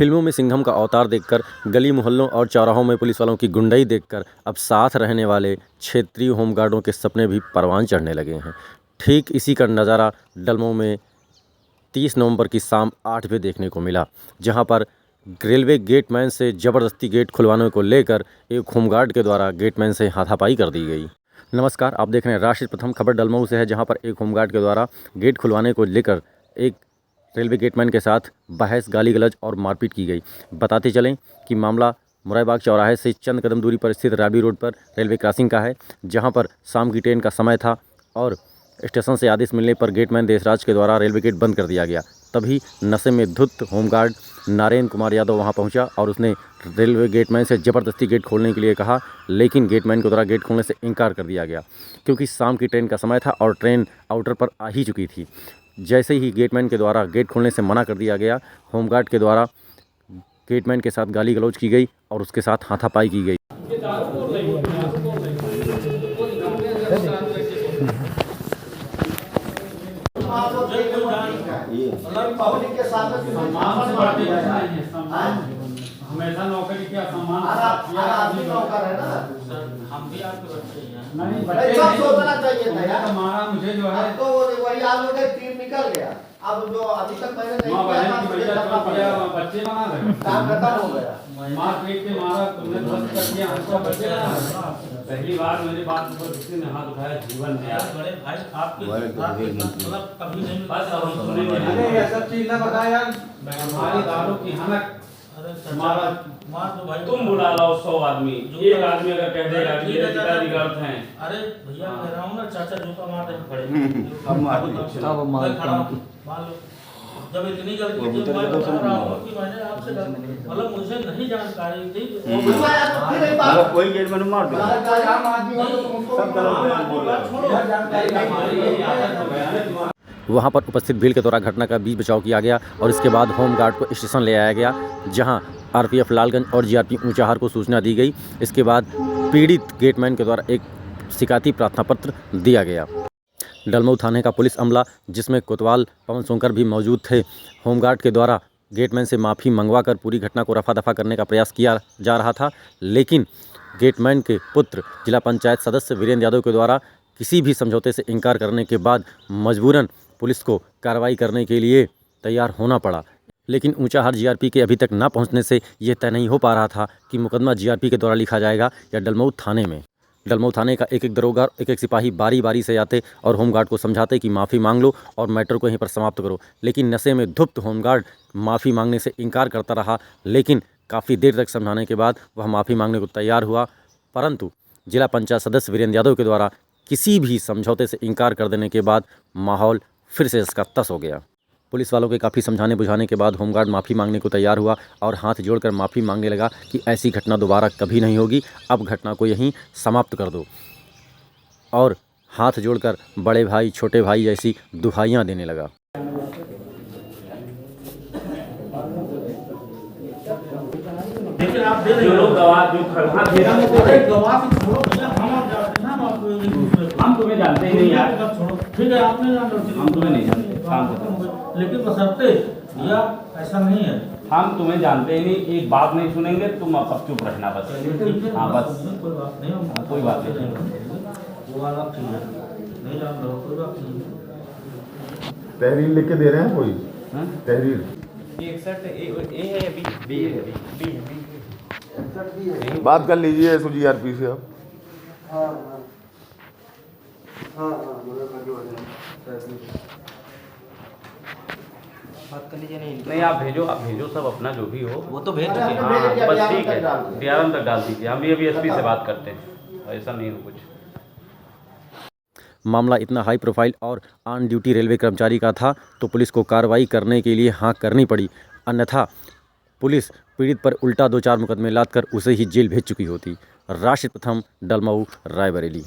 फिल्मों में सिंघम का अवतार देखकर, गली मोहल्लों और चौराहों में पुलिस वालों की गुंडाई देखकर अब साथ रहने वाले क्षेत्रीय होमगार्डों के सपने भी परवान चढ़ने लगे हैं। ठीक इसी का नज़ारा डलमऊ में 30 नवंबर की शाम 8 बजे देखने को मिला, जहां पर रेलवे गेटमैन से ज़बरदस्ती गेट खुलवाने को लेकर एक होमगार्ड के द्वारा गेटमैन से हाथापाई कर दी गई। नमस्कार, आप देख रहे हैं राष्ट्रीय प्रथम खबर डलमऊ से है, जहां पर एक होमगार्ड के द्वारा गेट खुलवाने को लेकर एक रेलवे गेटमैन के साथ बहस, गाली गलौज और मारपीट की गई। बताते चलें कि मामला मुराबाग चौराहे से चंद कदम दूरी पर स्थित राबी रोड पर रेलवे क्रॉसिंग का है, जहां पर शाम की ट्रेन का समय था और स्टेशन से आदेश मिलने पर गेटमैन देशराज के द्वारा रेलवे गेट बंद कर दिया गया। तभी नशे में धुत होमगार्ड नारायण कुमार यादव वहां पहुंचा और उसने रेलवे गेटमैन से ज़बरदस्ती गेट खोलने के लिए कहा, लेकिन गेटमैन के द्वारा गेट खोलने से इनकार कर दिया गया, क्योंकि शाम की ट्रेन का समय था और ट्रेन आउटर पर आ ही चुकी थी। जैसे ही गेटमैन के द्वारा गेट खोलने से मना कर दिया गया, होमगार्ड के द्वारा गेटमैन के साथ गाली गलौज की गई और उसके साथ हाथापाई की गई। हमेशा नौकरी किया, सम्मान आदमी नौकर है ना सर, हम भी आपके बच्चे हैं। नहीं बच्चे सब सोचना चाहिए था यार। हमारा मुझे जो है तो वही आप लोग का तीर निकल गया। अब जो अभी तक मैंने नहीं माँ किया बहन था की मुझे वजह करना से पड़ेगा। बच्चे बना रहे, काम खत्म हो गया। मार पीट के मारा, तुमने ध्वस्त कर दिया हमको बच्चे बना। पहली बार मेरी बात पर किसी ने हाथ उठाया जीवन में। यार बड़े भाई आपके मतलब कभी नहीं बस अब हम सुने नहीं, ये सब चीज ना बताया यार। हमारी दारू की हनक, अरे हमारा मार दो भाई। तुम बुला लो 100 आदमी, एक आदमी अगर कह देगा कि ये पिताजी गलत हैं। अरे भैया कह रहा हूँ ना, चाचा जूता मार रहे खड़े अब मार दो। अब मार लो। जब इतनी गलती थी, मैं बता रहा हूँ कि मैंने आपसे मतलब मुझे नहीं जानकारी थी। कोई गेट में मार दो। वहां पर उपस्थित भीड़ के द्वारा घटना का बीच बचाव किया गया और इसके बाद होमगार्ड को स्टेशन ले आया गया, जहां आरपीएफ लालगंज और जीआरपी ऊंचाहार को सूचना दी गई। इसके बाद पीड़ित गेटमैन के द्वारा एक शिकायती प्रार्थना पत्र दिया गया। डलमऊ थाने का पुलिस अमला, जिसमें कोतवाल पवन सोनकर भी मौजूद थे, होमगार्ड के द्वारा गेटमैन से माफ़ी मंगवाकर पूरी घटना को रफा दफा करने का प्रयास किया जा रहा था, लेकिन गेटमैन के पुत्र जिला पंचायत सदस्य वीरेंद्र यादव के द्वारा किसी भी समझौते से इनकार करने के बाद मजबूरन पुलिस को कार्रवाई करने के लिए तैयार होना पड़ा। लेकिन ऊंचाहार जीआरपी के अभी तक ना पहुंचने से ये तय नहीं हो पा रहा था कि मुकदमा जीआरपी के द्वारा लिखा जाएगा या डलमऊ थाने में। डलमऊ थाने का एक एक दरोगा, एक एक सिपाही बारी बारी से आते और होमगार्ड को समझाते कि माफ़ी मांग लो और मैटर को यहीं पर समाप्त करो, लेकिन नशे में धुप्त होमगार्ड माफ़ी मांगने से इनकार करता रहा। लेकिन काफ़ी देर तक समझाने के बाद वह माफ़ी मांगने को तैयार हुआ, परंतु जिला पंचायत सदस्य वीरेंद्र यादव के द्वारा किसी भी समझौते से इनकार कर देने के बाद माहौल फिर से इसका तस हो गया। पुलिस वालों के काफ़ी समझाने बुझाने के बाद होमगार्ड माफ़ी मांगने को तैयार हुआ और हाथ जोड़कर माफ़ी मांगने लगा कि ऐसी घटना दोबारा कभी नहीं होगी, अब घटना को यहीं समाप्त कर दो, और हाथ जोड़कर बड़े भाई छोटे भाई जैसी दुहाइयाँ देने लगा। लेकिन आप दे रहे जो लोग गवाह जो खड़ा दे रहा है, गवाह से छोड़ो भैया, हम तुम्हें जानते ही नहीं यार। छोड़ो, ठीक है आपने हम तुम्हें नहीं जानते, काम करो। लेकिन बशर्ते भैया ऐसा नहीं है। हम तुम्हें जानते ही नहीं, एक बात नहीं सुनेंगे, तुम अब चुप रखना बस। हाँ बस, कोई बात नहीं, हम कोई बात नहीं। वो वाला ठीक है, नहीं जान रहा, कोई बात नहीं। तहरीर लिख के दे रहे हैं कोई? तहरीर 61 बात कर लीजिए जीआरपी से आप। बात कर लीजिए। नहीं आप भेजो सब अपना जो भी हो, वो तो भेज चुके हैं। हाँ बस ठीक है, DRM तक डाल दीजिए, हम भी अभी SP से बात करते हैं, ऐसा नहीं हो कुछ। मामला इतना हाई प्रोफाइल और ऑन ड्यूटी रेलवे कर्मचारी का था तो पुलिस को कार्रवाई करने के लिए हाँ करनी पड़ी, अन्यथा पुलिस पीड़ित पर उल्टा 2-4 मुकदमे लादकर उसे ही जेल भेज चुकी होती। राष्ट्रीय प्रथम डलमऊ रायबरेली।